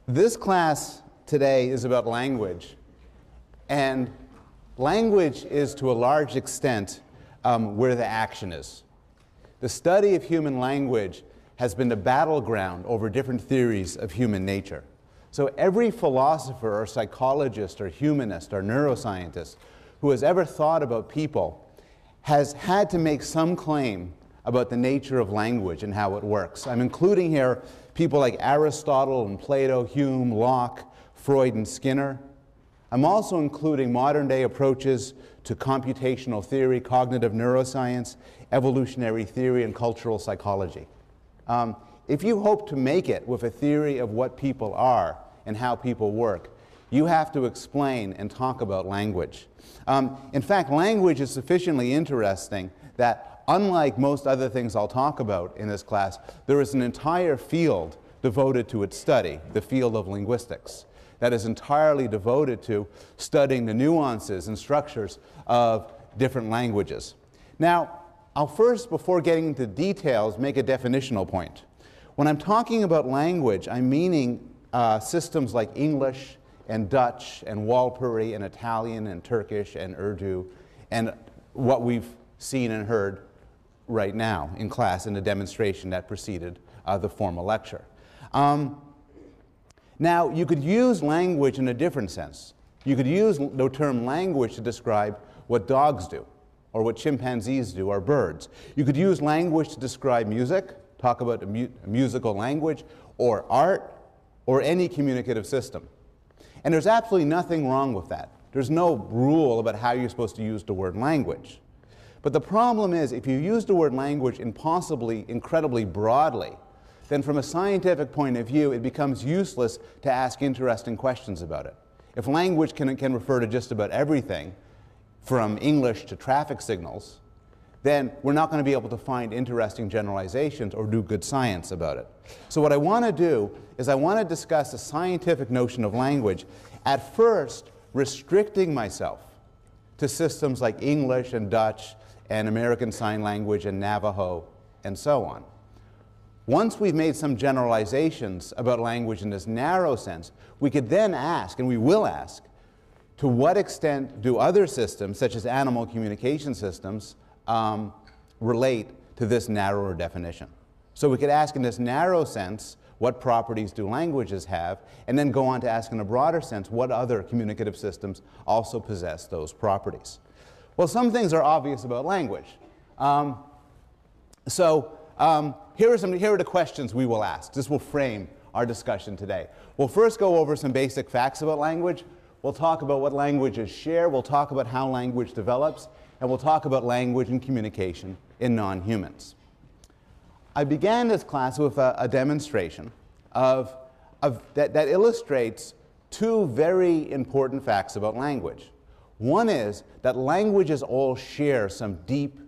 This class today is about language, and language is to a large extent where the action is. The study of human language has been the battleground over different theories of human nature. So every philosopher or psychologist or humanist or neuroscientist who has ever thought about people has had to make some claim about the nature of language and how it works. I'm including here people like Aristotle and Plato, Hume, Locke, Freud, and Skinner. I'm also including modern-day approaches to computational theory, cognitive neuroscience, evolutionary theory, and cultural psychology. If you hope to make it with a theory of what people are and how people work, you have to explain and talk about language. In fact, language is sufficiently interesting that, unlike most other things I'll talk about in this class, there is an entire field devoted to its study, the field of linguistics, that is entirely devoted to studying the nuances and structures of different languages. Now, I'll first, before getting into details, make a definitional point. When I'm talking about language, I'm meaning systems like English and Dutch and Walpuri and Italian and Turkish and Urdu and what we've seen and heard right now in class in the demonstration that preceded the formal lecture. Now, you could use language in a different sense. You could use the term language to describe what dogs do, or what chimpanzees do, or birds. You could use language to describe music, talk about a musical language, or art, or any communicative system. And there's absolutely nothing wrong with that. There's no rule about how you're supposed to use the word language. But the problem is, if you use the word language impossibly, incredibly broadly, then from a scientific point of view, it becomes useless to ask interesting questions about it. If language can refer to just about everything, from English to traffic signals, then we're not going to be able to find interesting generalizations or do good science about it. So what I want to do is I want to discuss a scientific notion of language, at first restricting myself to systems like English and Dutch and American Sign Language and Navajo and so on. Once we've made some generalizations about language in this narrow sense, we could then ask, and we will ask, to what extent do other systems, such as animal communication systems, relate to this narrower definition? So we could ask in this narrow sense, what properties do languages have, and then go on to ask in a broader sense, what other communicative systems also possess those properties? Well, some things are obvious about language. Here are the questions we will ask. This will frame our discussion today. We'll first go over some basic facts about language. We'll talk about what languages share. We'll talk about how language develops. And we'll talk about language and communication in non-humans. I began this class with a demonstration that illustrates two very important facts about language. One is that languages all share some deep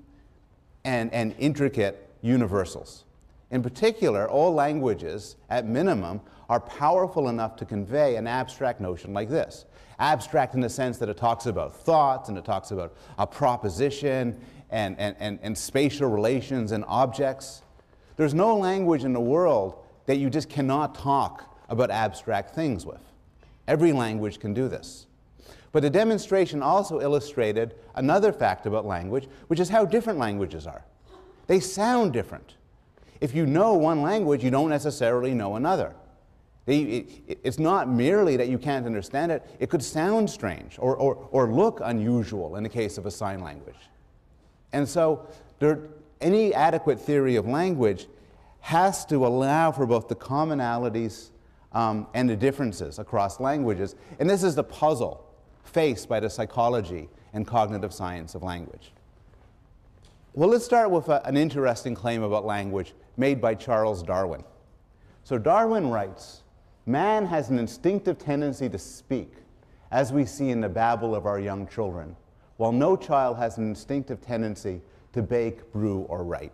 and intricate universals. In particular, all languages, at minimum, are powerful enough to convey an abstract notion like this. Abstract in the sense that it talks about thoughts, and it talks about a proposition, and spatial relations and objects. There's no language in the world that you just cannot talk about abstract things with. Every language can do this. But the demonstration also illustrated another fact about language, which is how different languages are. They sound different. If you know one language, you don't necessarily know another. It's not merely that you can't understand it. It could sound strange or look unusual in the case of a sign language. And so any adequate theory of language has to allow for both the commonalities and the differences across languages. And this is the puzzle faced by the psychology and cognitive science of language. Well, let's start with an interesting claim about language made by Charles Darwin. So Darwin writes, "Man has an instinctive tendency to speak, as we see in the babble of our young children, while no child has an instinctive tendency to bake, brew, or write."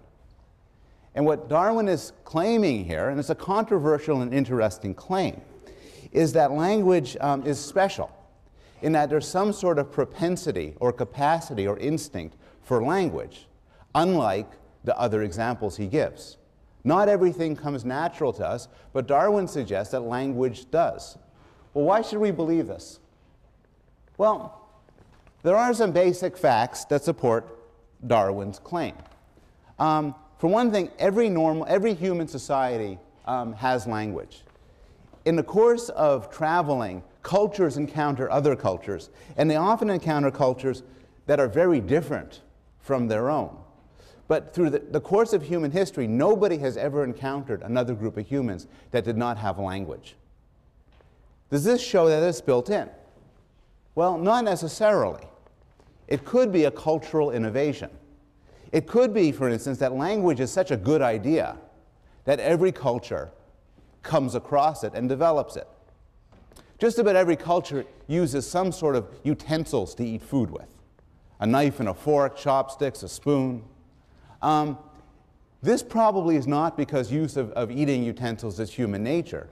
And what Darwin is claiming here, and it's a controversial and interesting claim, is that language is special, in that there's some sort of propensity or capacity or instinct for language, unlike the other examples he gives. Not everything comes natural to us, but Darwin suggests that language does. Well, why should we believe this? Well, there are some basic facts that support Darwin's claim. For one thing, every human society has language. In the course of traveling, cultures encounter other cultures, and they often encounter cultures that are very different from their own. But through the course of human history, nobody has ever encountered another group of humans that did not have language. Does this show that it's built in? Well, not necessarily. It could be a cultural innovation. It could be, for instance, that language is such a good idea that every culture comes across it and develops it. Just about every culture uses some sort of utensils to eat food with. A knife and a fork, chopsticks, a spoon. This probably is not because use of eating utensils is human nature,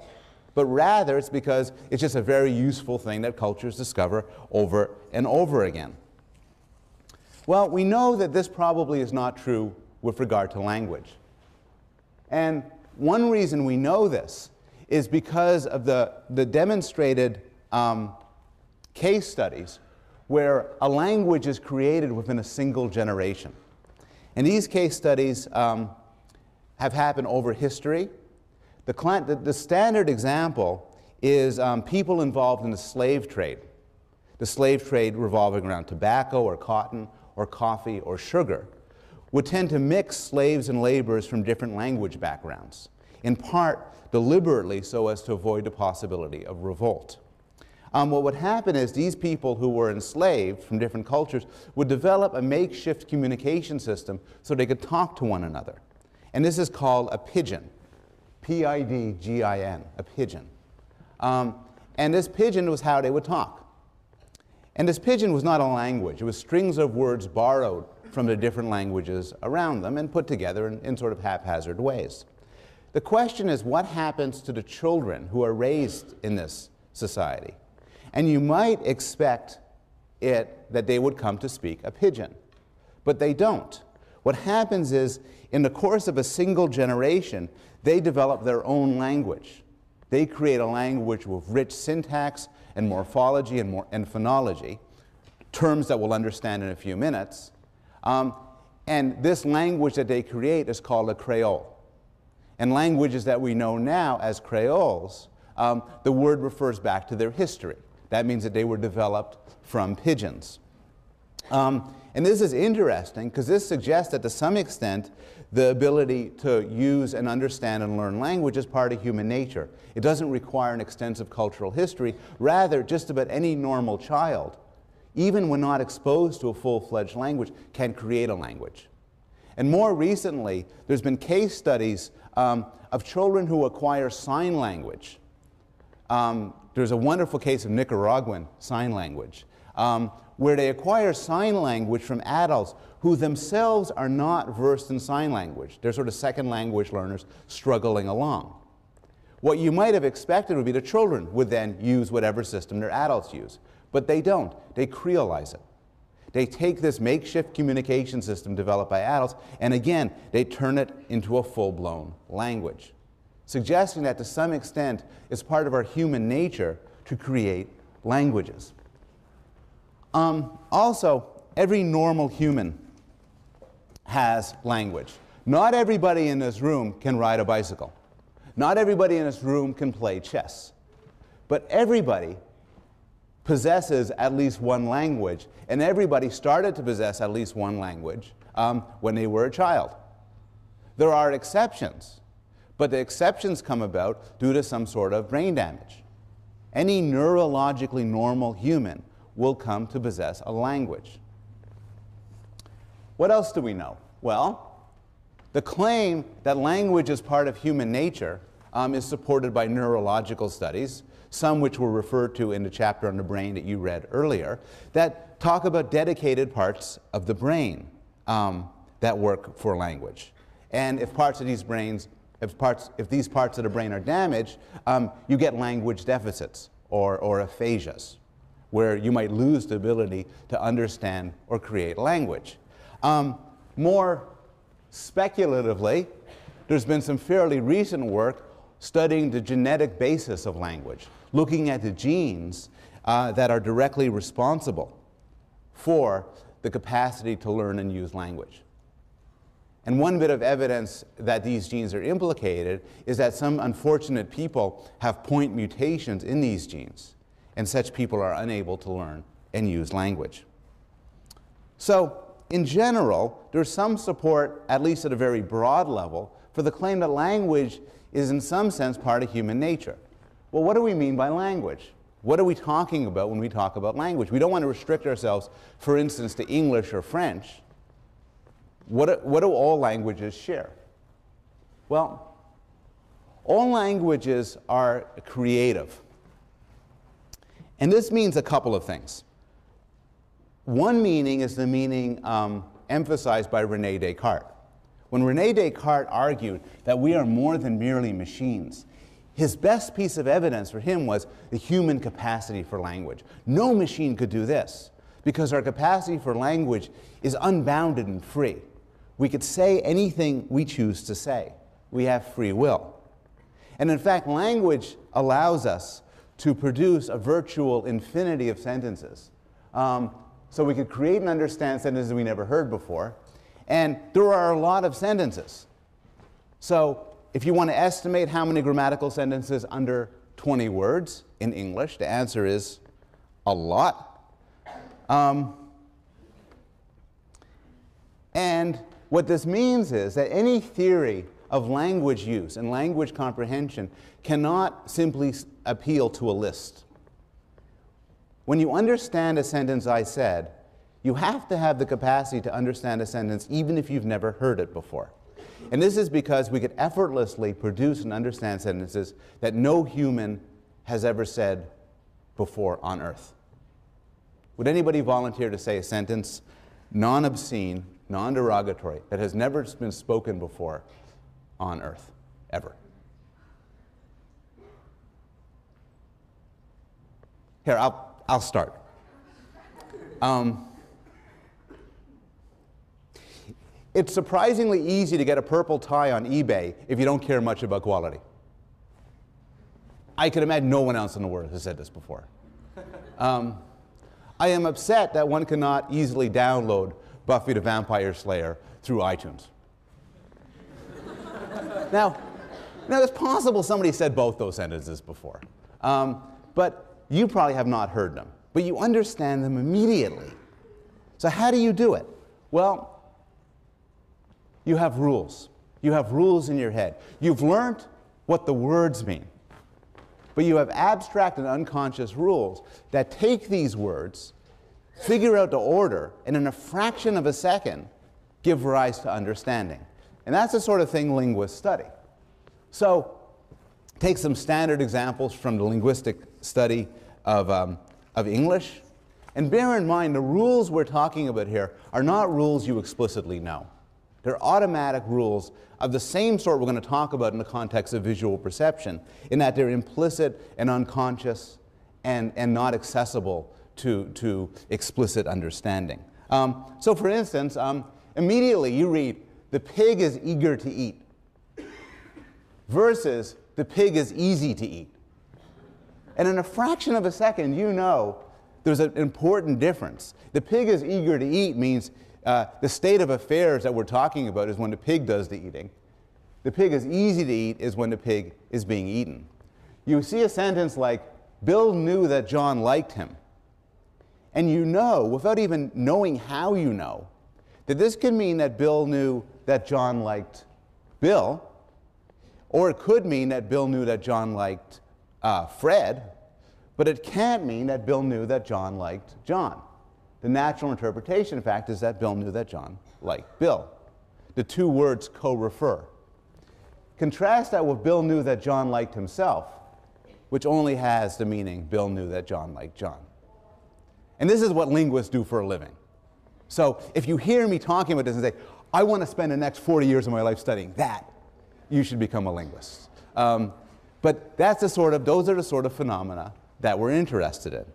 but rather it's because it's just a very useful thing that cultures discover over and over again. Well, we know that this probably is not true with regard to language. And one reason we know this is because of the demonstrated case studies where a language is created within a single generation. And these case studies have happened over history. The standard example is people involved in the slave trade. The slave trade revolving around tobacco or cotton or coffee or sugar would tend to mix slaves and laborers from different language backgrounds, in part deliberately so as to avoid the possibility of revolt. What would happen is these people who were enslaved from different cultures would develop a makeshift communication system so they could talk to one another. And this is called a pidgin, P-I-D-G-I-N, a pidgin. And this pidgin was how they would talk. And this pidgin was not a language. It was strings of words borrowed from the different languages around them and put together in sort of haphazard ways. The question is, what happens to the children who are raised in this society? And you might expect that they would come to speak a pidgin, but they don't. What happens is, in the course of a single generation, they develop their own language. They create a language with rich syntax and morphology and phonology, terms that we'll understand in a few minutes. And this language that they create is called a Creole. And languages that we know now as Creoles, the word refers back to their history. That means that they were developed from pidgins. And this is interesting because this suggests that to some extent the ability to use and understand and learn language is part of human nature. It doesn't require an extensive cultural history. Rather, just about any normal child, even when not exposed to a full-fledged language, can create a language. And more recently, there's been case studies of children who acquire sign language. There's a wonderful case of Nicaraguan sign language, where they acquire sign language from adults who themselves are not versed in sign language. They're sort of second language learners struggling along. What you might have expected would be the children would then use whatever system their adults use, but they don't. They Creolize it. They take this makeshift communication system developed by adults, and again, they turn it into a full-blown language, suggesting that to some extent it's part of our human nature to create languages. Also, every normal human has language. Not everybody in this room can ride a bicycle. Not everybody in this room can play chess. But everybody possesses at least one language, and everybody started to possess at least one language when they were a child. There are exceptions, but the exceptions come about due to some sort of brain damage. Any neurologically normal human will come to possess a language. What else do we know? Well, the claim that language is part of human nature is supported by neurological studies, some which were referred to in the chapter on the brain that you read earlier, that talk about dedicated parts of the brain that work for language. And if parts of these brains, if these parts of the brain are damaged, you get language deficits or aphasias, where you might lose the ability to understand or create language. More speculatively, there's been some fairly recent work studying the genetic basis of language, looking at the genes that are directly responsible for the capacity to learn and use language. And one bit of evidence that these genes are implicated is that some unfortunate people have point mutations in these genes, and such people are unable to learn and use language. So, in general, there's some support, at least at a very broad level, for the claim that language is in some sense part of human nature. Well, what do we mean by language? What are we talking about when we talk about language? We don't want to restrict ourselves, for instance, to English or French. What do all languages share? Well, all languages are creative. And this means a couple of things. One meaning is the meaning emphasized by René Descartes. When René Descartes argued that we are more than merely machines, his best piece of evidence for him was the human capacity for language. No machine could do this, because our capacity for language is unbounded and free. We could say anything we choose to say. We have free will. And in fact, language allows us to produce a virtual infinity of sentences. So we could create and understand sentences we never heard before. And there are a lot of sentences. So if you want to estimate how many grammatical sentences under 20 words in English, the answer is a lot. And what this means is that any theory of language use and language comprehension cannot simply appeal to a list. When you understand a sentence I said, you have to have the capacity to understand a sentence even if you've never heard it before. And this is because we could effortlessly produce and understand sentences that no human has ever said before on earth. Would anybody volunteer to say a sentence non-obscene, non-derogatory, that has never been spoken before on earth, ever? Here, I'll start. It's surprisingly easy to get a purple tie on eBay if you don't care much about quality. I can imagine no one else in the world has said this before. I am upset that one cannot easily download Buffy the Vampire Slayer through iTunes. Now, it's possible somebody said both those sentences before, but you probably have not heard them, but you understand them immediately. So how do you do it? Well, you have rules. You have rules in your head. You've learned what the words mean, but you have abstract and unconscious rules that take these words, figure out the order, and in a fraction of a second, give rise to understanding. And that's the sort of thing linguists study. So, take some standard examples from the linguistic study of English, and bear in mind the rules we're talking about here are not rules you explicitly know. They're automatic rules of the same sort we're going to talk about in the context of visual perception, in that they're implicit and unconscious and not accessible to explicit understanding. So for instance, immediately you read, "The pig is eager to eat," versus "the pig is easy to eat." And in a fraction of a second, you know there's an important difference. The pig is eager to eat means the state of affairs that we're talking about is when the pig does the eating. The pig is easy to eat is when the pig is being eaten. You see a sentence like, "Bill knew that John liked him." And you know, without even knowing how you know, that this could mean that Bill knew that John liked Bill, or it could mean that Bill knew that John liked Fred, but it can't mean that Bill knew that John liked John. The natural interpretation, in fact, is that Bill knew that John liked Bill. The two words co-refer. Contrast that with Bill knew that John liked himself, which only has the meaning Bill knew that John liked John. And this is what linguists do for a living. So if you hear me talking about this and say, "I want to spend the next 40 years of my life studying that," you should become a linguist. But those are the sort of phenomena that we're interested in.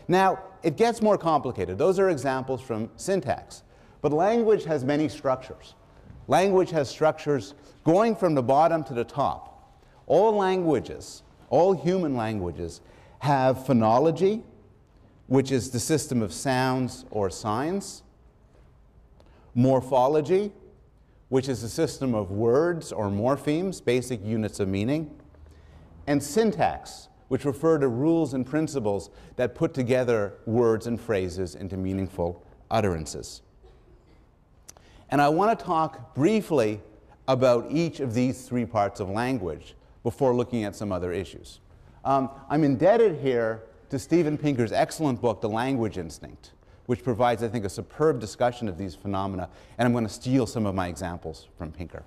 Now, it gets more complicated. Those are examples from syntax. But language has many structures. Language has structures going from the bottom to the top. All languages, all human languages, have phonology, which is the system of sounds or signs, morphology, which is a system of words or morphemes, basic units of meaning, and syntax, which refer to rules and principles that put together words and phrases into meaningful utterances. And I want to talk briefly about each of these three parts of language before looking at some other issues. I'm indebted here to Steven Pinker's excellent book, The Language Instinct, which provides, I think, a superb discussion of these phenomena, and I'm going to steal some of my examples from Pinker.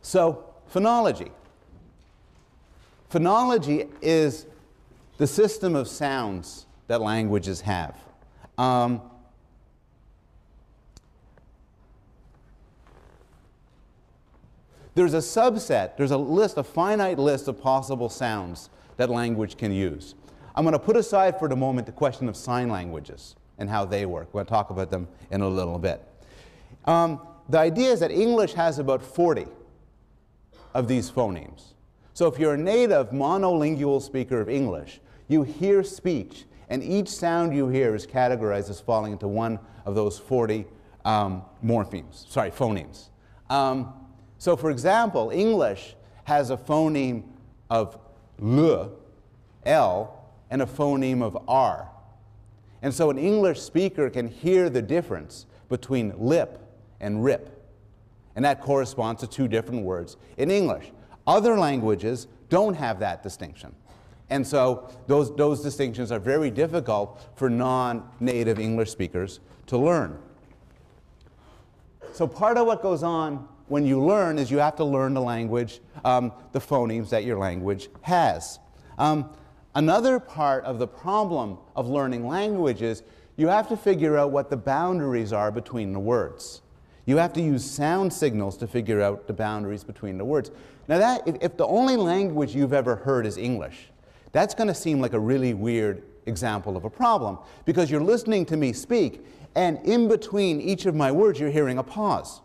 So, phonology. Phonology is the system of sounds that languages have. There's a subset, there's a list, a finite list of possible sounds that language can use. I'm going to put aside for the moment the question of sign languages and how they work. We're going to talk about them in a little bit. The idea is that English has about 40 of these phonemes. So if you're a native monolingual speaker of English, you hear speech, and each sound you hear is categorized as falling into one of those 40 phonemes. So for example, English has a phoneme of L, and a phoneme of R. And so an English speaker can hear the difference between lip and rip. And that corresponds to two different words in English. Other languages don't have that distinction. And so those distinctions are very difficult for non-native English speakers to learn. So part of what goes on when you learn is you have to learn the language, the phonemes that your language has. Another part of the problem of learning language is you have to figure out what the boundaries are between the words. You have to use sound signals to figure out the boundaries between the words. Now if the only language you've ever heard is English, that's going to seem like a really weird example of a problem, because you're listening to me speak, and in between each of my words you're hearing a pause.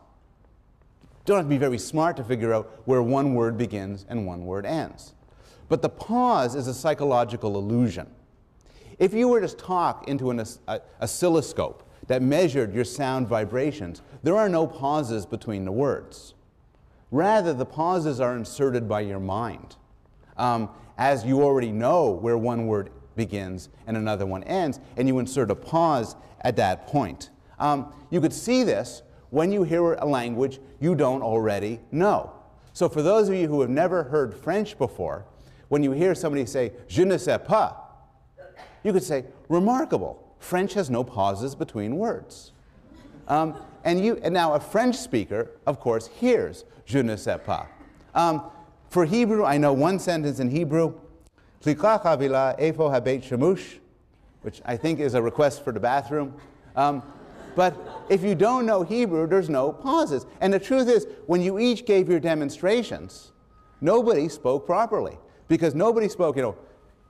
You don't have to be very smart to figure out where one word begins and one word ends. But the pause is a psychological illusion. If you were to talk into an oscilloscope that measured your sound vibrations, there are no pauses between the words. Rather, the pauses are inserted by your mind, as you already know where one word begins and another one ends, and you insert a pause at that point. You could see this when you hear a language you don't already know. So for those of you who have never heard French before, when you hear somebody say, "Je ne sais pas," you could say, "Remarkable. French has no pauses between words." And now a French speaker, of course, hears "Je ne sais pas." For Hebrew, I know one sentence in Hebrew, which I think is a request for the bathroom. But if you don't know Hebrew, there's no pauses. And the truth is, when you each gave your demonstrations, nobody spoke properly. Because nobody spoke,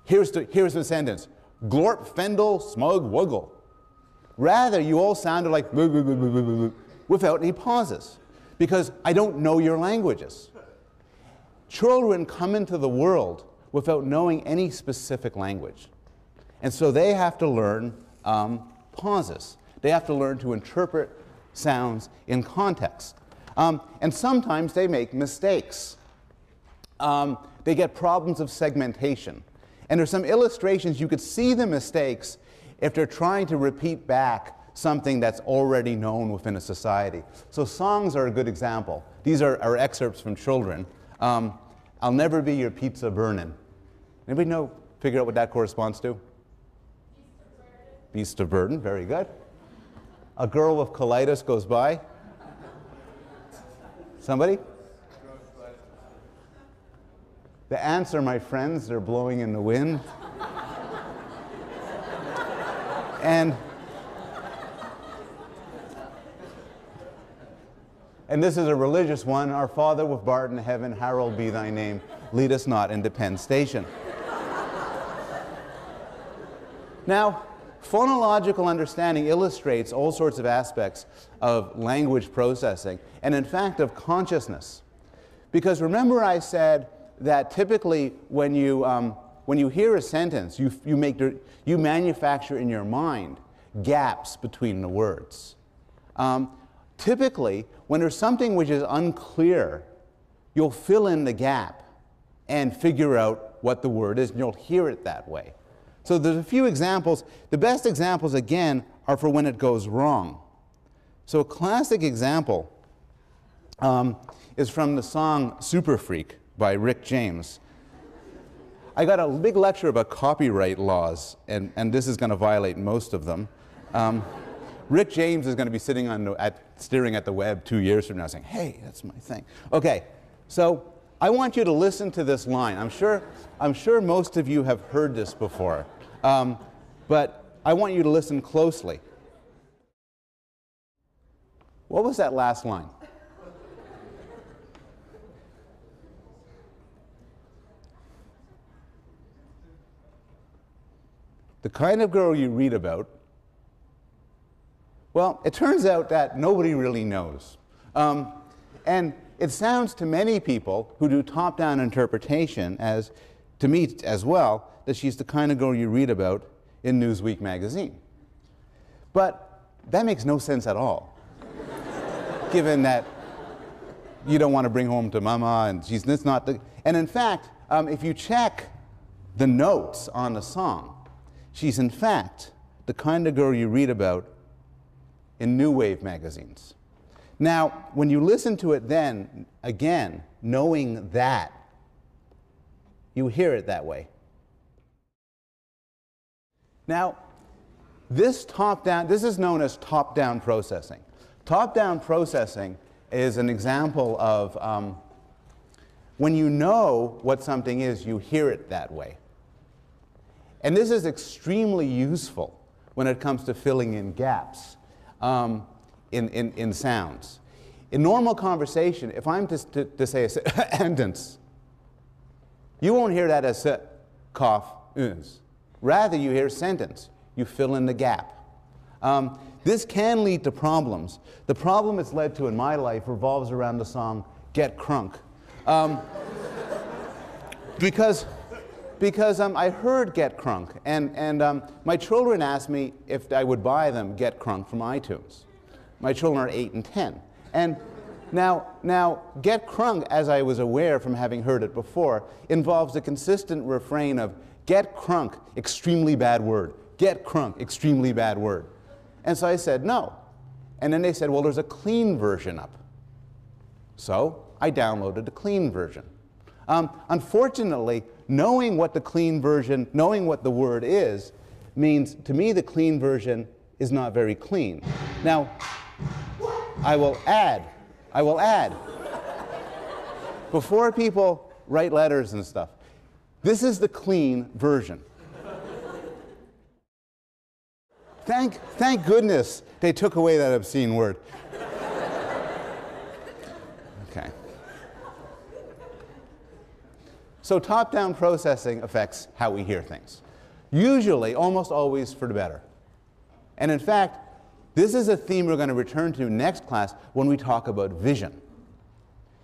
here's the sentence, glorp, fendel, smug, wuggle. Rather, you all sounded like blah, blah, blah, blah, blah, without any pauses. Because I don't know your languages. Children come into the world without knowing any specific language. And so they have to learn pauses. They have to learn to interpret sounds in context. And sometimes they make mistakes. They get problems of segmentation. And there's some illustrations you could see the mistakes if they're trying to repeat back something that's already known within a society. So songs are a good example. These are excerpts from children. I'll never be your pizza burnin'. Anybody figure out what that corresponds to? Beast of burden, very good. A girl with colitis goes by. Somebody? The ants are my friends, they're blowing in the wind. And this is a religious one. Our Father which art in heaven, hallowed be thy name. Lead us not into Penn Station. Now, phonological understanding illustrates all sorts of aspects of language processing, and in fact of consciousness. Because remember I said that typically when you hear a sentence, you manufacture in your mind gaps between the words. Typically, when there's something which is unclear, you'll fill in the gap and figure out what the word is, and you'll hear it that way. So there's a few examples. The best examples, again, are for when it goes wrong. So a classic example is from the song Super Freak by Rick James. I got a big lecture about copyright laws, and this is going to violate most of them. Rick James is going to be sitting staring at the web 2 years from now saying, hey, that's my thing. Okay, so I want you to listen to this line. I'm sure most of you have heard this before, but I want you to listen closely. What was that last line? The kind of girl you read about. Well, it turns out that nobody really knows. And it sounds to many people who do top-down interpretation, as to me as well, that she's the kind of girl you read about in Newsweek magazine. But that makes no sense at all, given that you don't want to bring home to mama, and it's not the... And in fact, if you check the notes on the song, she's in fact the kind of girl you read about in New Wave magazines. Now, when you listen to it then, again, knowing that, you hear it that way. Now, this is known as top-down processing. Top-down processing is an example of when you know what something is, you hear it that way. And this is extremely useful when it comes to filling in gaps in sounds. In normal conversation, if I'm to say a sentence, you won't hear that as cough, uns. Rather, you hear sentence. You fill in the gap. This can lead to problems. The problem it's led to in my life revolves around the song Get Crunk. Because I heard Get Crunk, and my children asked me if I would buy them Get Crunk from iTunes. My children are 8 and 10. And now Get Crunk, as I was aware from having heard it before, involves a consistent refrain of Get Crunk, extremely bad word. Get Crunk, extremely bad word. And so I said no. And then they said, well, there's a clean version up. So I downloaded the clean version. Unfortunately, knowing what the clean version, knowing what the word is, means to me the clean version is not very clean. Now, I will add, before people write letters and stuff, this is the clean version. Thank goodness they took away that obscene word. Okay. So top-down processing affects how we hear things. Usually, almost always for the better. And in fact, this is a theme we're going to return to next class when we talk about vision.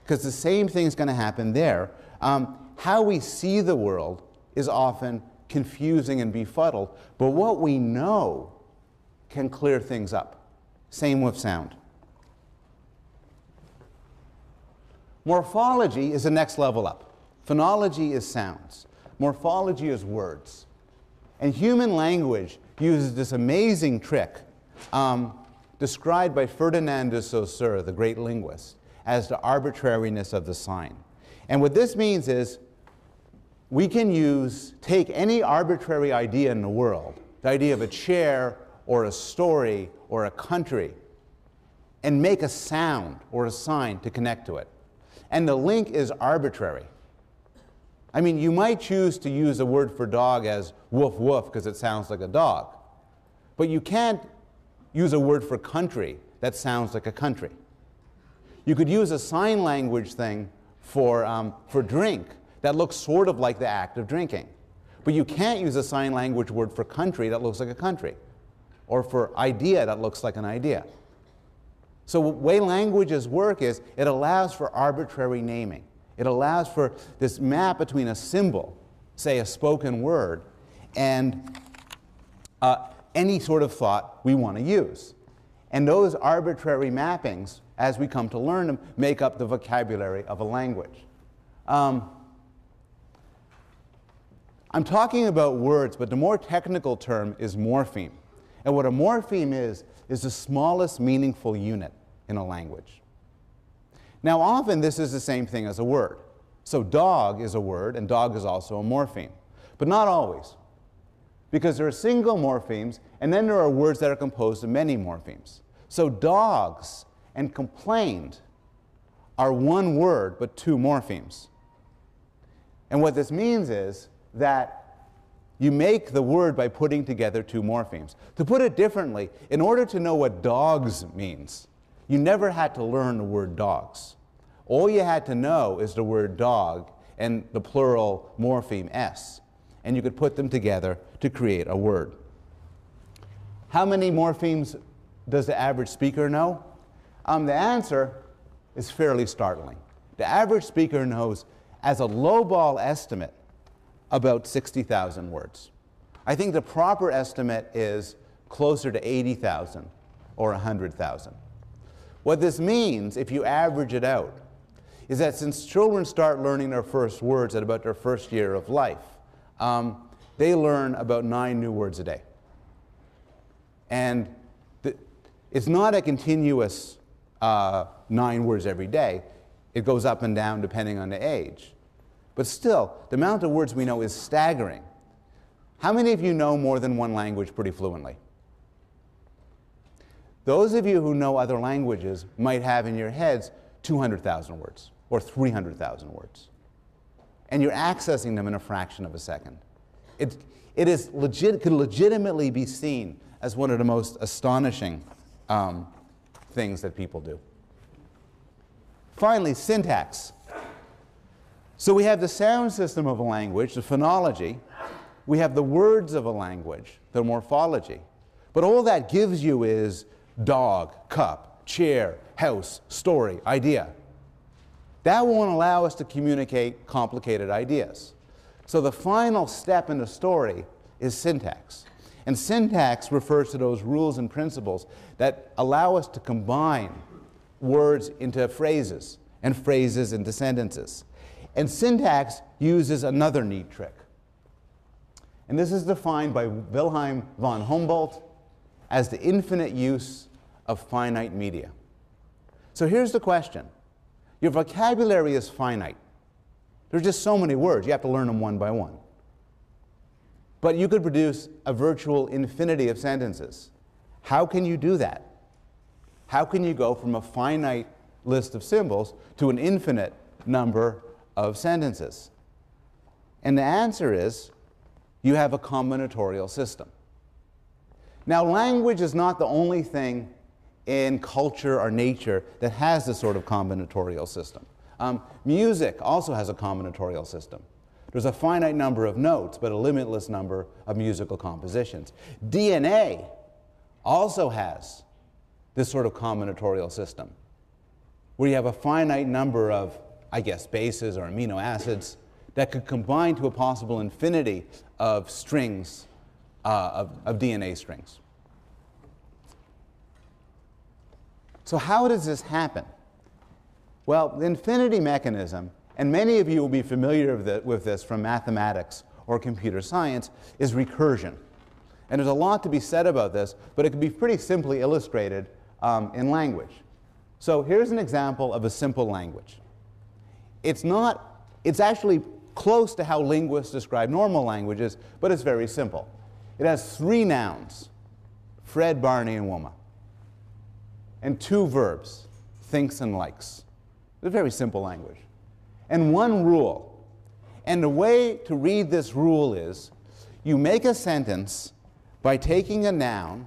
Because the same thing is going to happen there. How we see the world is often confusing and befuddled, but what we know can clear things up. Same with sound. Morphology is the next level up. Phonology is sounds. Morphology is words. And human language uses this amazing trick described by Ferdinand de Saussure, the great linguist, as the arbitrariness of the sign. And what this means is we can take any arbitrary idea in the world, the idea of a chair or a story or a country, and make a sound or a sign to connect to it. And the link is arbitrary. I mean, you might choose to use the word for dog as woof woof because it sounds like a dog. But you can't use a word for country that sounds like a country. You could use a sign language thing for drink that looks sort of like the act of drinking. But you can't use a sign language word for country that looks like a country, or for idea that looks like an idea. So the way languages work is it allows for arbitrary naming. It allows for this map between a symbol, say a spoken word, and any sort of thought we want to use. And those arbitrary mappings, as we come to learn them, make up the vocabulary of a language. I'm talking about words, but the more technical term is morpheme. And what a morpheme is the smallest meaningful unit in a language. Now, often this is the same thing as a word. So dog is a word, and dog is also a morpheme. But not always. Because there are single morphemes, and then there are words that are composed of many morphemes. So dogs and complained are one word, but two morphemes. And what this means is that you make the word by putting together two morphemes. To put it differently, in order to know what dogs means, you never had to learn the word dogs. All you had to know is the word dog and the plural morpheme s, and you could put them together to create a word. How many morphemes does the average speaker know? The answer is fairly startling. The average speaker knows, as a lowball estimate, about 60,000 words. I think the proper estimate is closer to 80,000 or 100,000. What this means, if you average it out, is that since children start learning their first words at about their first year of life, they learn about 9 new words a day. And it's not a continuous 9 words every day. It goes up and down depending on the age. But still, the amount of words we know is staggering. How many of you know more than one language pretty fluently? Those of you who know other languages might have in your heads 200,000 words or 300,000 words. And you're accessing them in a fraction of a second. It could legitimately be seen as one of the most astonishing things that people do. Finally, syntax. So we have the sound system of a language, the phonology. We have the words of a language, the morphology. But all that gives you is dog, cup, chair, house, story, idea. That won't allow us to communicate complicated ideas. So the final step in the story is syntax. And syntax refers to those rules and principles that allow us to combine words into phrases and phrases into sentences. And syntax uses another neat trick. And this is defined by Wilhelm von Humboldt as the infinite use of finite media. So here's the question. Your vocabulary is finite. There's just so many words. You have to learn them one by one. But you could produce a virtual infinity of sentences. How can you do that? How can you go from a finite list of symbols to an infinite number of sentences? And the answer is, you have a combinatorial system. Now, language is not the only thing in culture or nature that has this sort of combinatorial system. Music also has a combinatorial system. There's a finite number of notes, but a limitless number of musical compositions. DNA also has this sort of combinatorial system, where you have a finite number of, I guess, bases or amino acids that could combine to a possible infinity of strings, of DNA strings. So how does this happen? Well, the infinity mechanism, and many of you will be familiar with this from mathematics or computer science, is recursion. And there's a lot to be said about this, but it can be pretty simply illustrated in language. So here's an example of a simple language. It's actually close to how linguists describe normal languages, but it's very simple. It has 3 nouns, Fred, Barney, and Wilma, and 2 verbs, thinks and likes. It's a very simple language. And 1 rule. And the way to read this rule is, you make a sentence by taking a noun,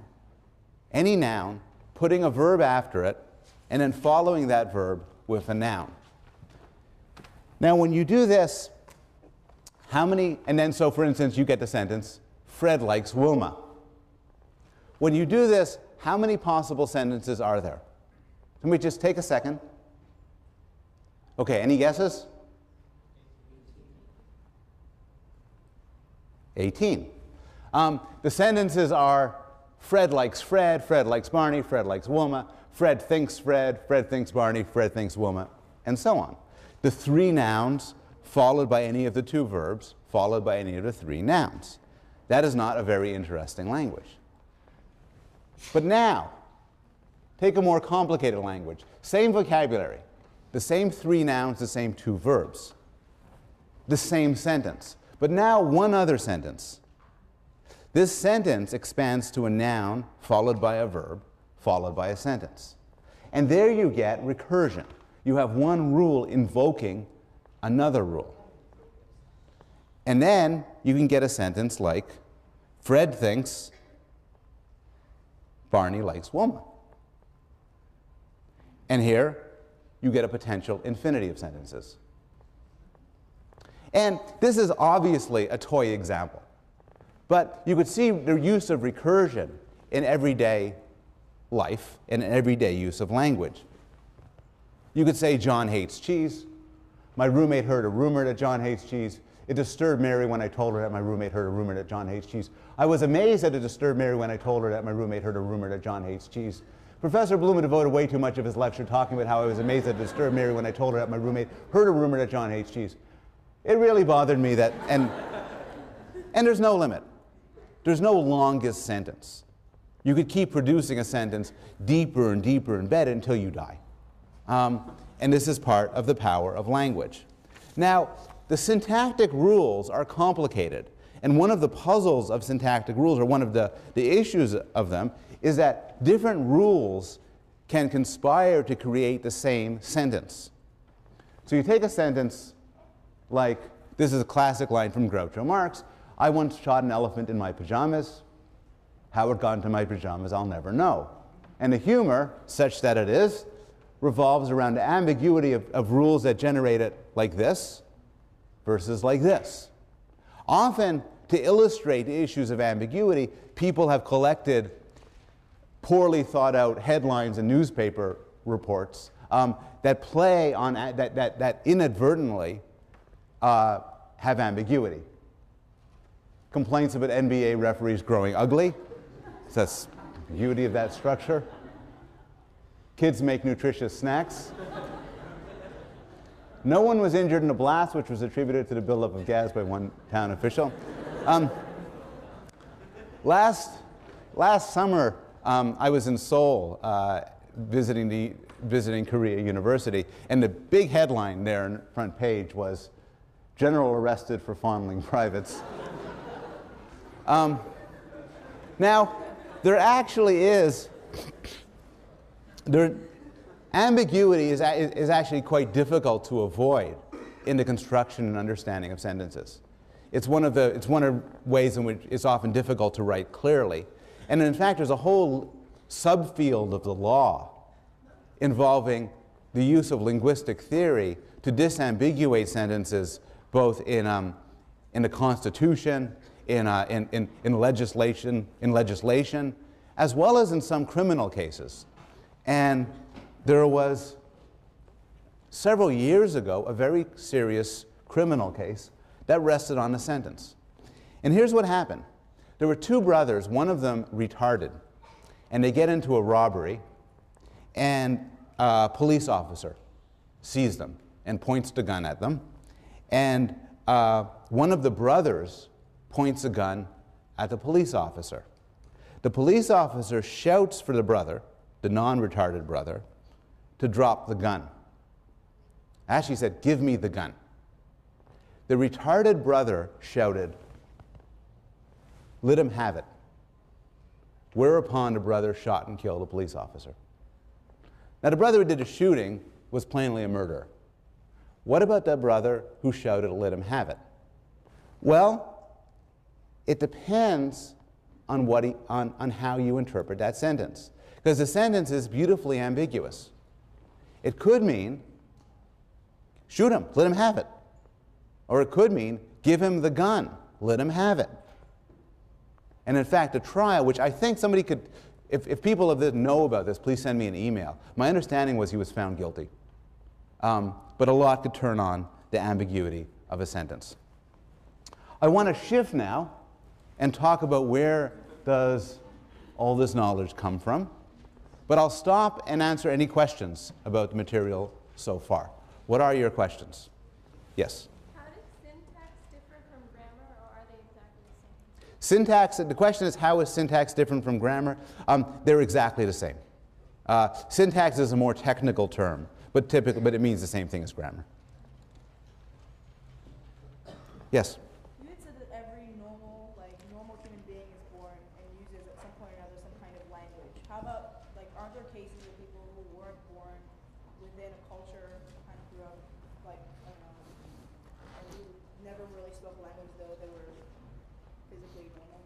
any noun, putting a verb after it, and then following that verb with a noun. Now, when you do this, How many, and then so for instance, you get the sentence, Fred likes Wilma. When you do this, how many possible sentences are there? Can we just take a second? Okay, any guesses? 18. The sentences are Fred likes Barney, Fred likes Wilma, Fred thinks Barney, Fred thinks Wilma, and so on. The three nouns followed by any of the two verbs, followed by any of the three nouns. That is not a very interesting language. But now, take a more complicated language. Same vocabulary, the same three nouns, the same two verbs, the same sentence. But now one other sentence. This sentence expands to a noun followed by a verb, followed by a sentence. And there you get recursion. You have one rule invoking another rule. And then you can get a sentence like, Fred thinks Barney likes Wilma. And here you get a potential infinity of sentences. And this is obviously a toy example. But you could see the use of recursion in everyday life and in everyday use of language. You could say, John hates cheese. My roommate heard a rumor that John hates cheese. It disturbed Mary when I told her that my roommate heard a rumor that John hates cheese. I was amazed that it disturbed Mary when I told her that my roommate heard a rumor that John hates cheese. Professor Bloom devoted way too much of his lecture talking about how I was amazed that it disturbed Mary when I told her that my roommate heard a rumor that John hates cheese. It really bothered me that, and there's no limit. There's no longest sentence. You could keep producing a sentence deeper and deeper embedded until you die. And this is part of the power of language. Now, the syntactic rules are complicated. And one of the puzzles of syntactic rules, or one of the issues of them, is that different rules can conspire to create the same sentence. So you take a sentence like, this is a classic line from Groucho Marx, I once shot an elephant in my pajamas. How it got into my pajamas, I'll never know. And the humor, such that it is, revolves around the ambiguity of rules that generate it like this versus like this. Often, to illustrate the issues of ambiguity, people have collected poorly thought out headlines and newspaper reports that play on, that inadvertently have ambiguity. Complaints about NBA referees growing ugly. That's the beauty of that structure. Kids make nutritious snacks. No one was injured in a blast, which was attributed to the buildup of gas by one town official. Last summer, I was in Seoul visiting Korea University, and the big headline there on the front page was, General arrested for fondling privates. Now, there actually is, ambiguity is actually quite difficult to avoid in the construction and understanding of sentences. It's one of ways in which it's often difficult to write clearly. And in fact, there's a whole subfield of the law involving the use of linguistic theory to disambiguate sentences both in the Constitution, in legislation, as well as in some criminal cases. And there was, several years ago, a very serious criminal case that rested on a sentence. And here's what happened. There were two brothers, one of them retarded, and they get into a robbery, and a police officer sees them and points the gun at them, and one of the brothers points a gun at the police officer. The police officer shouts for the brother, the non-retarded brother, to drop the gun. Actually said, give me the gun. The retarded brother shouted, let him have it. Whereupon the brother shot and killed a police officer. Now the brother who did the shooting was plainly a murderer. What about that brother who shouted, let him have it? Well, it depends on, on how you interpret that sentence. Because the sentence is beautifully ambiguous. It could mean, shoot him, let him have it. Or it could mean, Give him the gun. Let him have it. And in fact, a trial, which I think somebody could, if people of this know about this, please send me an email. My understanding was he was found guilty. But a lot could turn on the ambiguity of a sentence. I want to shift now and talk about where does all this knowledge come from. But I'll stop and answer any questions about the material so far. What are your questions? Yes? How does syntax differ from grammar, or are they exactly the same? Syntax, the question is, how is syntax different from grammar? They're exactly the same. Syntax is a more technical term, but it means the same thing as grammar. Yes? You had said that every normal human being is born and uses at some point or another some kind of language. How about, aren't there cases of people who weren't born within a culture, kind of grew up, I don't know, and who never really spoke a language though they were physically normal?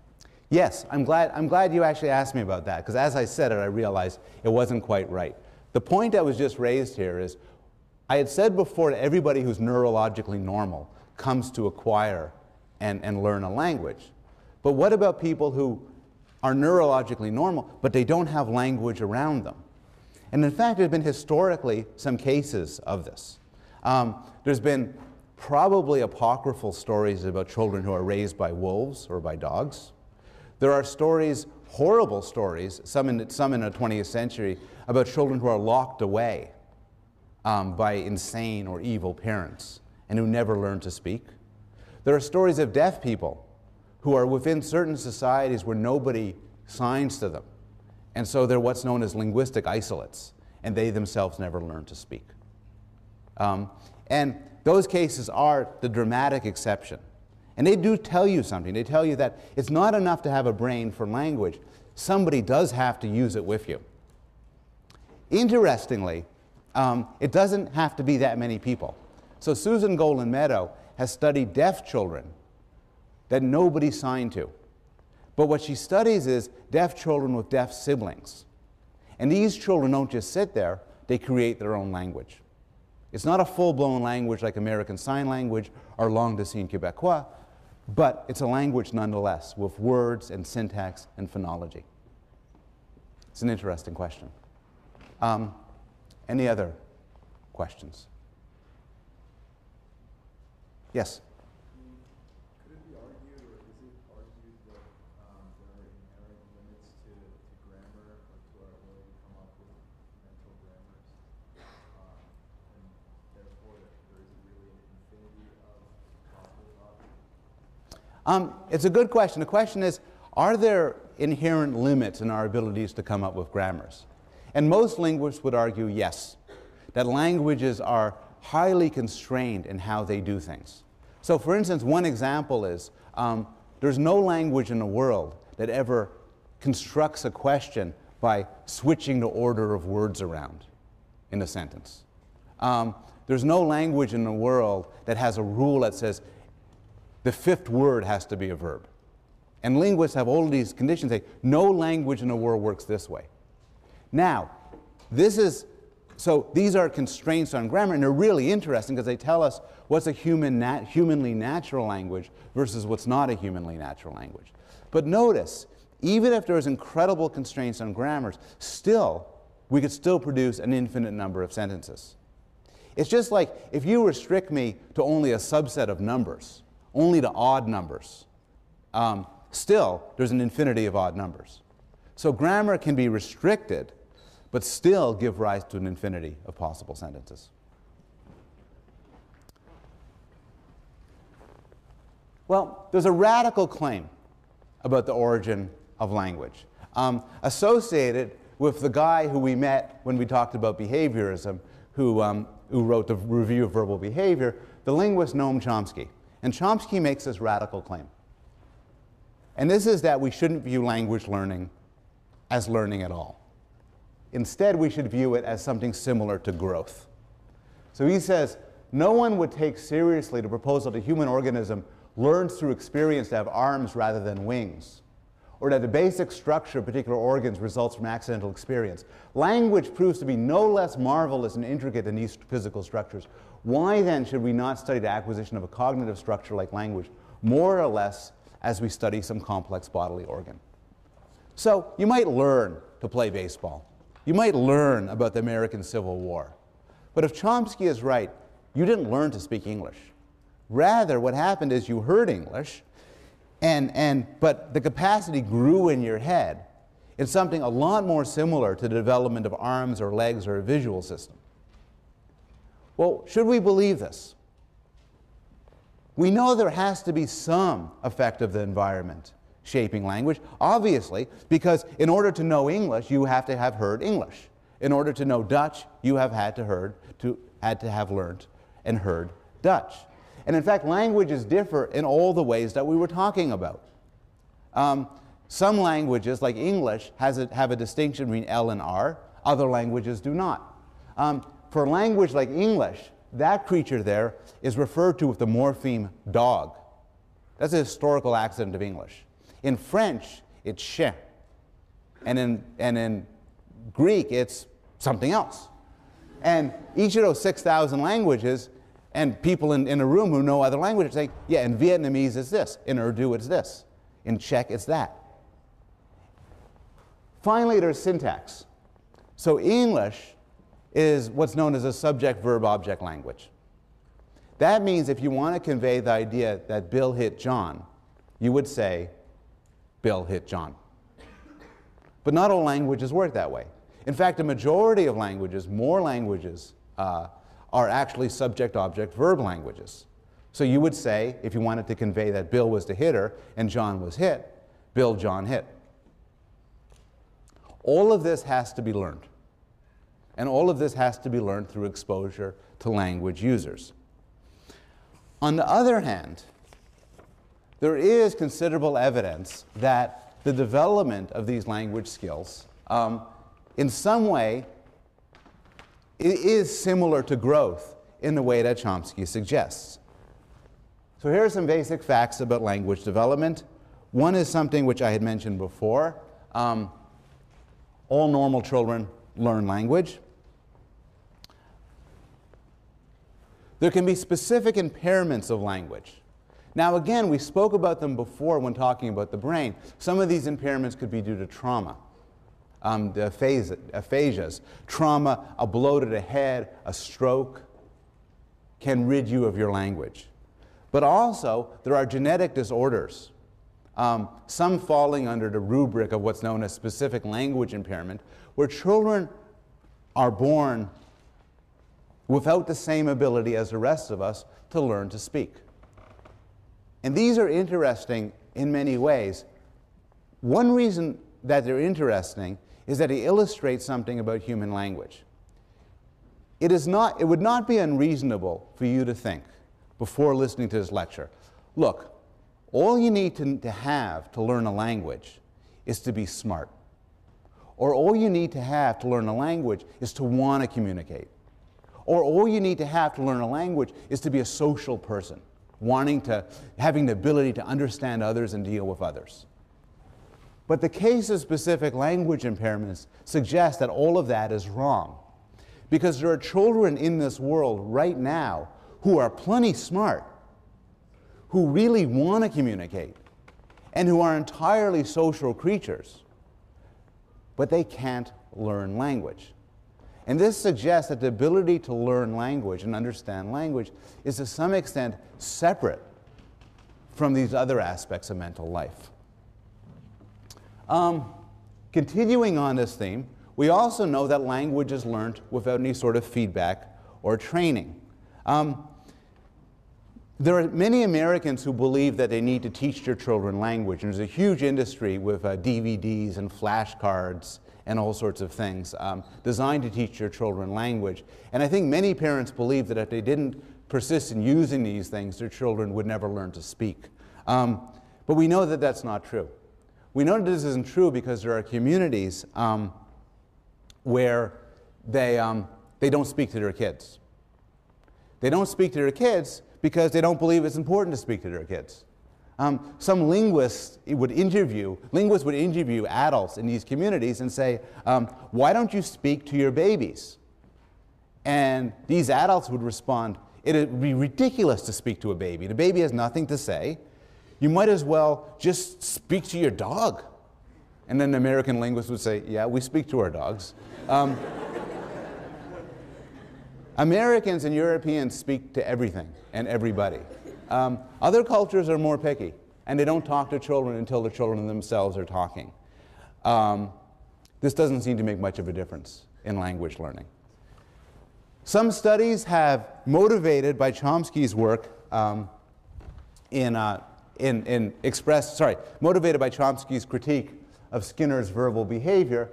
Yes, I'm glad you actually asked me about that, because as I said it, I realized it wasn't quite right. The point that was just raised here is, I had said before that everybody who's neurologically normal comes to acquire and learn a language. But what about people who are neurologically normal, but they don't have language around them? And in fact, there have been historically some cases of this. There's been probably apocryphal stories about children who are raised by wolves or by dogs. There are stories, horrible stories, some in the 20th century, about children who are locked away by insane or evil parents and who never learn to speak. There are stories of deaf people who are within certain societies where nobody signs to them. And so they're what's known as linguistic isolates, and they themselves never learn to speak. And those cases are the dramatic exception. And they do tell you something. They tell you that it's not enough to have a brain for language. Somebody does have to use it with you. Interestingly, it doesn't have to be that many people. So Susan Golan Meadow has studied deaf children that nobody signed to. But what she studies is deaf children with deaf siblings. And these children don't just sit there, they create their own language. It's not a full-blown language like American Sign Language or Langue des Signes Québécois, but it's a language nonetheless with words and syntax and phonology. It's an interesting question. Any other questions? Yes? Could it be argued, or is it argued, that there are inherent limits to grammar, or to our ability to come up with mental grammars, and therefore that there is really an infinity of possible thought? It's a good question. The question is, are there inherent limits in our abilities to come up with grammars? And most linguists would argue yes, that languages are highly constrained in how they do things. So for instance, one example is, there's no language in the world that ever constructs a question by switching the order of words around in a sentence. There's no language in the world that has a rule that says the fifth word has to be a verb. And linguists have all of these conditions say, no language in the world works this way. Now, so these are constraints on grammar, and they're really interesting because they tell us what's a humanly natural language versus what's not a humanly natural language. But notice, even if there's incredible constraints on grammars, we could still produce an infinite number of sentences. It's just like if you restrict me to only a subset of numbers, only to odd numbers, still there's an infinity of odd numbers. So grammar can be restricted, but still give rise to an infinity of possible sentences. Well, there's a radical claim about the origin of language, associated with the guy who we met when we talked about behaviorism, who wrote the Review of Verbal Behavior, the linguist Noam Chomsky. And Chomsky makes this radical claim. And this is that we shouldn't view language learning as learning at all. Instead, we should view it as something similar to growth. So he says, no one would take seriously the proposal that the human organism learns through experience to have arms rather than wings, or that the basic structure of particular organs results from accidental experience. Language proves to be no less marvelous and intricate than these physical structures. Why then should we not study the acquisition of a cognitive structure like language more or less as we study some complex bodily organ? So you might learn to play baseball. You might learn about the American Civil War. But if Chomsky is right, you didn't learn to speak English. Rather, what happened is you heard English, but the capacity grew in your head in something a lot more similar to the development of arms or legs or a visual system. Well, should we believe this? We know there has to be some effect of the environment shaping language, obviously, because in order to know English, you have to have heard English. In order to know Dutch, you have had to have learned and heard Dutch. And in fact, languages differ in all the ways that we were talking about. Some languages, like English, have a distinction between L and R. Other languages do not. For a language like English, that creature there is referred to with the morpheme dog. That's a historical accident of English. In French, it's chien. And in Greek, it's something else. And each of those 6,000 languages, and people in a room who know other languages say, yeah, in Vietnamese it's this, in Urdu it's this, in Czech it's that. Finally, there's syntax. So English is what's known as a subject-verb-object language. That means if you want to convey the idea that Bill hit John, you would say, Bill hit John. But not all languages work that way. In fact, a majority of languages, more languages, are actually subject-object-verb languages. So you would say, if you wanted to convey that Bill was the hitter and John was hit, Bill, John hit. All of this has to be learned. And all of this has to be learned through exposure to language users. On the other hand, there is considerable evidence that the development of these language skills in some way it is similar to growth in the way that Chomsky suggests. So here are some basic facts about language development. One is something which I had mentioned before. All normal children learn language. There can be specific impairments of language. Now again, we spoke about them before when talking about the brain. Some of these impairments could be due to trauma. The aphasias. Trauma, a blow to the head, a stroke, can rid you of your language. But also, there are genetic disorders, some falling under the rubric of what's known as specific language impairment, where children are born without the same ability as the rest of us to learn to speak. And these are interesting in many ways. One reason that they're interesting is that he illustrates something about human language. It would not be unreasonable for you to think, before listening to this lecture, look, all you need to have to learn a language is to be smart. Or all you need to have to learn a language is to want to communicate. Or all you need to have to learn a language is to be a social person, having the ability to understand others and deal with others. But the case of specific language impairments suggests that all of that is wrong. Because there are children in this world right now who are plenty smart, who really want to communicate, and who are entirely social creatures, but they can't learn language. And this suggests that the ability to learn language and understand language is to some extent separate from these other aspects of mental life. Continuing on this theme, we also know that language is learned without any sort of feedback or training. There are many Americans who believe that they need to teach their children language, and there's a huge industry with DVDs and flashcards and all sorts of things designed to teach their children language. And I think many parents believe that if they didn't persist in using these things, their children would never learn to speak. But we know that that's not true. We know that this isn't true because there are communities where they don't speak to their kids. They don't speak to their kids because they don't believe it's important to speak to their kids. Some linguists would interview adults in these communities and say, why don't you speak to your babies? And these adults would respond, it would be ridiculous to speak to a baby. The baby has nothing to say. You might as well just speak to your dog. And then the American linguist would say, yeah, we speak to our dogs. Americans and Europeans speak to everything and everybody. Other cultures are more picky, and they don't talk to children until the children themselves are talking. This doesn't seem to make much of a difference in language learning. Some studies have, motivated by Chomsky's work, motivated by Chomsky's critique of Skinner's verbal behavior,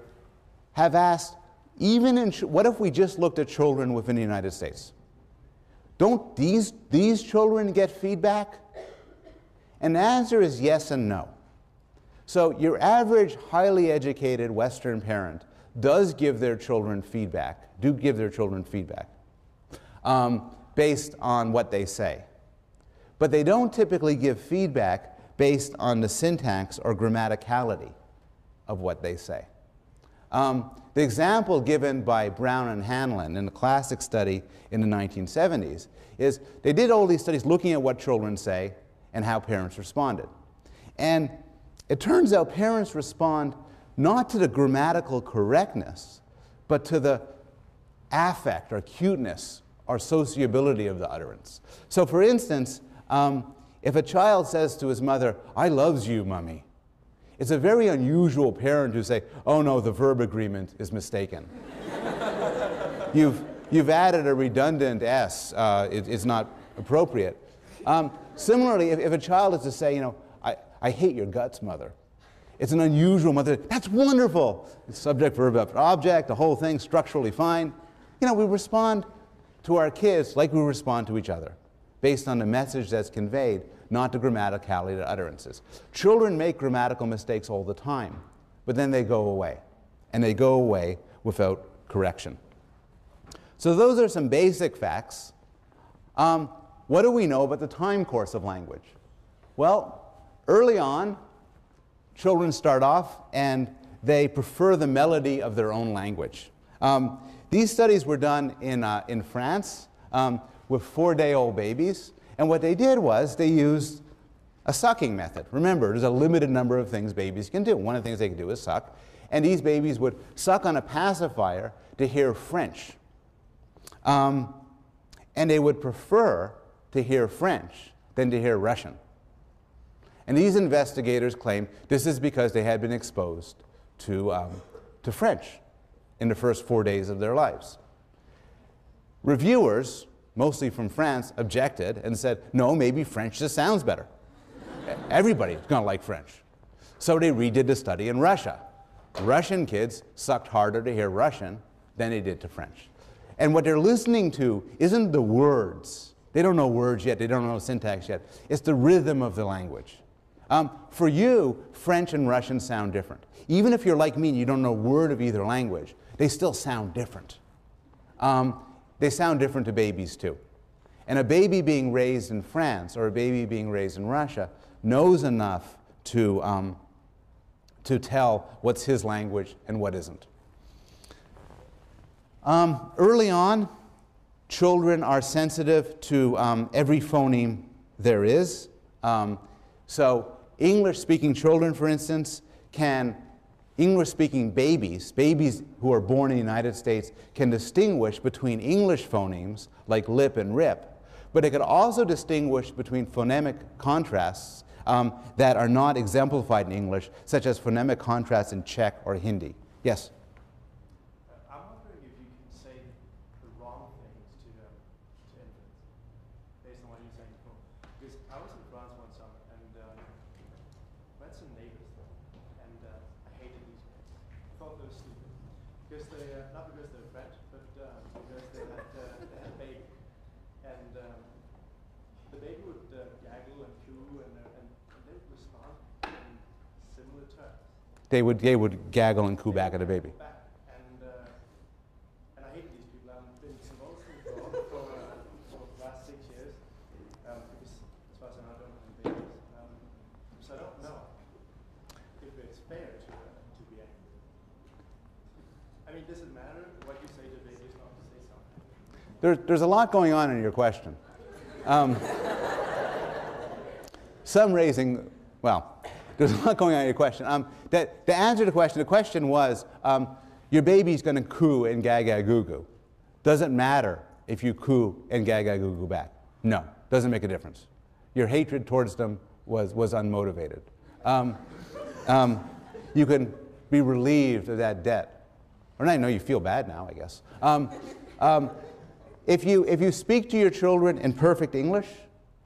have asked, what if we just looked at children within the United States? Don't these children get feedback? And the answer is yes and no. So your average highly educated Western parent does give their children feedback, based on what they say. But they don't typically give feedback based on the syntax or grammaticality of what they say. The example given by Brown and Hanlon in the classic study in the 1970s is they did all these studies looking at what children say and how parents responded. And it turns out parents respond not to the grammatical correctness, but to the affect or cuteness or sociability of the utterance. So for instance, if a child says to his mother, "I loves you, Mummy," it's a very unusual parent to say, "Oh no, the verb agreement is mistaken." You've added a redundant S. It's not appropriate. Similarly, if a child is to say, I hate your guts, Mother. It's an unusual mother. That's wonderful. It's subject, verb, object, the whole thing, structurally fine. We respond to our kids like we respond to each other, based on the message that's conveyed, not the grammaticality of the utterances. Children make grammatical mistakes all the time, but then they go away, and they go away without correction. So those are some basic facts. What do we know about the time course of language? Well, early on, children start off and they prefer the melody of their own language. These studies were done in France with 4-day-old babies, and what they did was they used a sucking method. Remember, there's a limited number of things babies can do. One of the things they can do is suck, and these babies would suck on a pacifier to hear French. And they would prefer to hear French than to hear Russian. And these investigators claim this is because they had been exposed to French in the first 4 days of their lives. Reviewers, mostly from France, objected and said, no, maybe French just sounds better. Everybody's going to like French. So they redid the study in Russia. Russian kids sucked harder to hear Russian than they did to French. And what they're listening to isn't the words. They don't know words yet. They don't know syntax yet. It's the rhythm of the language. For you, French and Russian sound different. Even if you're like me and you don't know a word of either language, they still sound different. They sound different to babies too. And a baby being raised in France or a baby being raised in Russia knows enough to tell what's his language and what isn't. Early on, children are sensitive to every phoneme there is. So English-speaking children, for instance, English-speaking babies who are born in the United States can distinguish between English phonemes like lip and rip, but they can also distinguish between phonemic contrasts that are not exemplified in English, such as phonemic contrasts in Czech or Hindi. Yes? I'm wondering if you can say the wrong things to infants, based on what you're saying before. Because I was in France one summer, and met some neighbors there, and I hated these guys. I thought they were stupid. Because they, not because they were French, but because they had a baby. And the baby would gaggle and coo, and they would respond in similar terms. They would gaggle and coo back at a baby. And I hate these people. I've been involved in for the last 6 years, because as far as I know, I don't have any babies. mean, does it matter what you say to babies not to say something? There's a lot going on in your question. Some raising, well, there's a lot going on in your question. The answer to the question was, your baby's going to coo and gaga goo goo. Doesn't matter if you coo and gaga goo goo back. No, doesn't make a difference. Your hatred towards them was unmotivated. You can be relieved of that debt. Or I know you feel bad now, I guess. If you speak to your children in perfect English,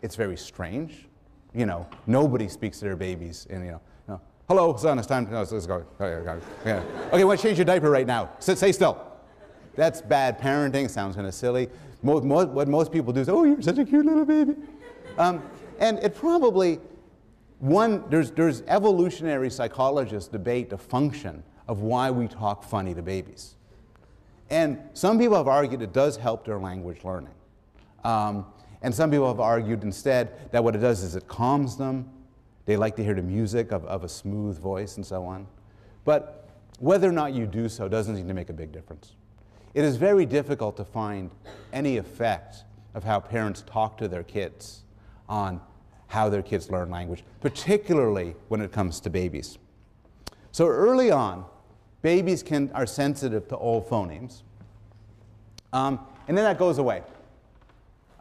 it's very strange. You know, nobody speaks to their babies in, you know, hello, son, it's time to, no, let's go. Yeah. Okay, well, change your diaper right now. Stay still. That's bad parenting, sounds kind of silly. What most people do is, oh, you're such a cute little baby. And it probably, there's evolutionary psychologists debate the function of why we talk funny to babies. And some people have argued it does help their language learning. And some people have argued instead that what it does is it calms them. They like to hear the music of a smooth voice and so on. But whether or not you do so doesn't seem to make a big difference. It is very difficult to find any effect of how parents talk to their kids on how their kids learn language, particularly when it comes to babies. So early on, babies are sensitive to all phonemes, and then that goes away.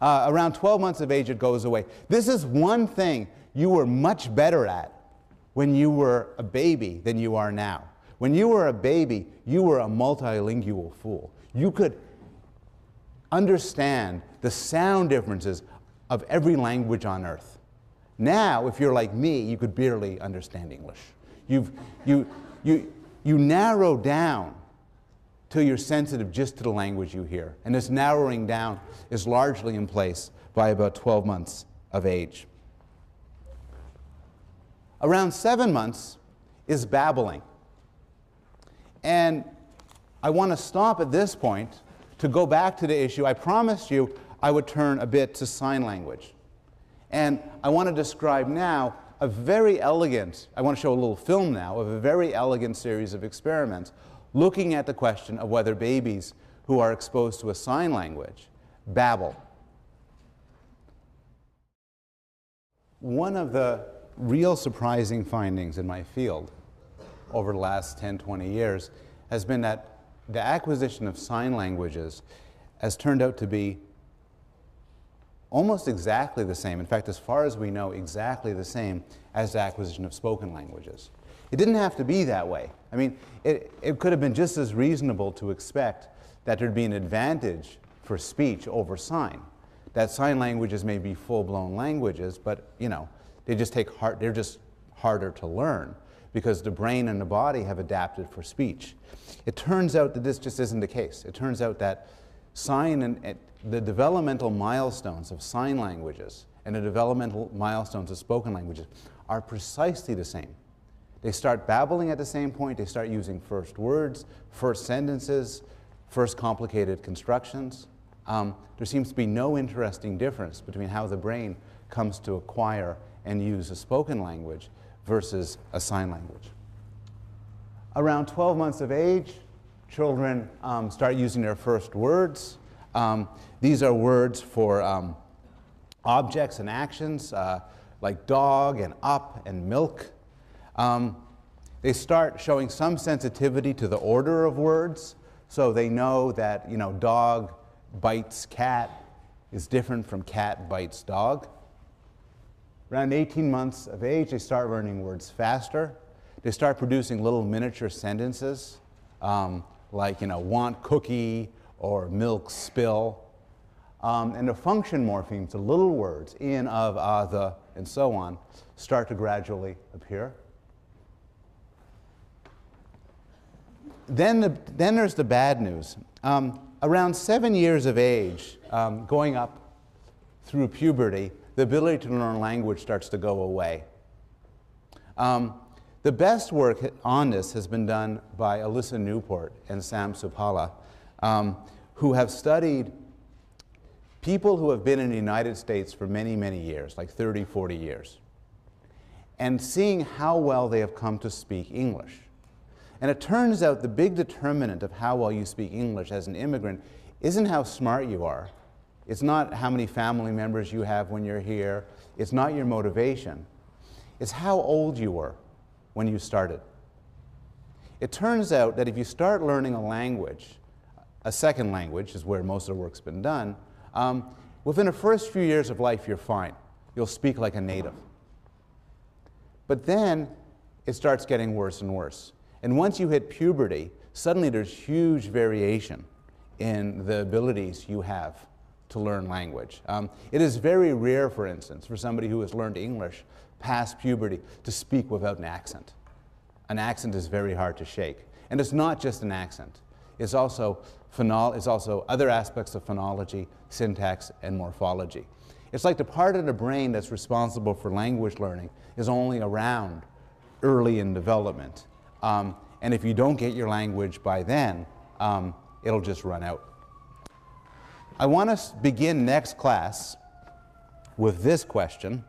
Around 12 months of age, it goes away. This is one thing you were much better at when you were a baby than you are now. When you were a baby, you were a multilingual fool. You could understand the sound differences of every language on earth. Now, if you're like me, you could barely understand English. You narrow down till you're sensitive just to the language you hear. And this narrowing down is largely in place by about 12 months of age. Around 7 months is babbling. And I want to stop at this point to go back to the issue. I promised you I would turn a bit to sign language. And I want to describe now a very elegant, I want to show a little film now of a very elegant series of experiments looking at the question of whether babies who are exposed to a sign language babble. One of the real surprising findings in my field over the last 10, 20 years has been that the acquisition of sign languages has turned out to be almost exactly the same, in fact, as far as we know, exactly the same as the acquisition of spoken languages. It didn't have to be that way. I mean, it could have been just as reasonable to expect that there'd be an advantage for speech over sign. That sign languages may be full-blown languages, but, you know, they're just harder to learn because the brain and the body have adapted for speech. It turns out that this just isn't the case. It turns out that the developmental milestones of sign languages and the developmental milestones of spoken languages are precisely the same. They start babbling at the same point. They start using first words, first sentences, first complicated constructions. There seems to be no interesting difference between how the brain comes to acquire and use a spoken language versus a sign language. Around 12 months of age, children start using their first words. These are words for objects and actions, like dog and up and milk. They start showing some sensitivity to the order of words, so they know that, you know, dog bites cat is different from cat bites dog. Around 18 months of age, they start learning words faster. They start producing little miniature sentences, like, you know, want cookie or milk spill. And the function morphemes, the little words, in, of, the, and so on, start to gradually appear. Then there's the bad news. Around 7 years of age, going up through puberty, the ability to learn language starts to go away. The best work on this has been done by Alyssa Newport and Sam Supala, who have studied people who have been in the United States for many, many years, like 30, 40 years, and seeing how well they have come to speak English. And it turns out the big determinant of how well you speak English as an immigrant isn't how smart you are. It's not how many family members you have when you're here. It's not your motivation. It's how old you were when you started. It turns out that if you start learning a language, a second language is where most of the work's been done, within the first few years of life you're fine. You'll speak like a native. But then it starts getting worse and worse. And once you hit puberty, suddenly there's huge variation in the abilities you have to learn language. It is very rare, for instance, for somebody who has learned English past puberty to speak without an accent. An accent is very hard to shake. And it's not just an accent. It's also other aspects of phonology, syntax, and morphology. It's like the part of the brain that's responsible for language learning is only around early in development. And if you don't get your language by then, it'll just run out. I want to begin next class with this question,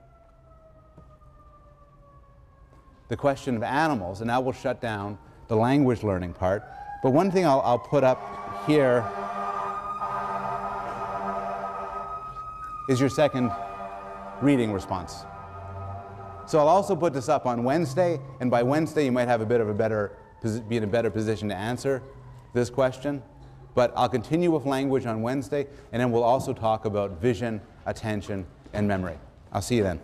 the question of animals, and that will shut down the language learning part. But one thing I'll put up here is your second reading response. So I'll also put this up on Wednesday, and by Wednesday you might have be in a better position to answer this question. But I'll continue with language on Wednesday, and then we'll also talk about vision, attention, and memory. I'll see you then.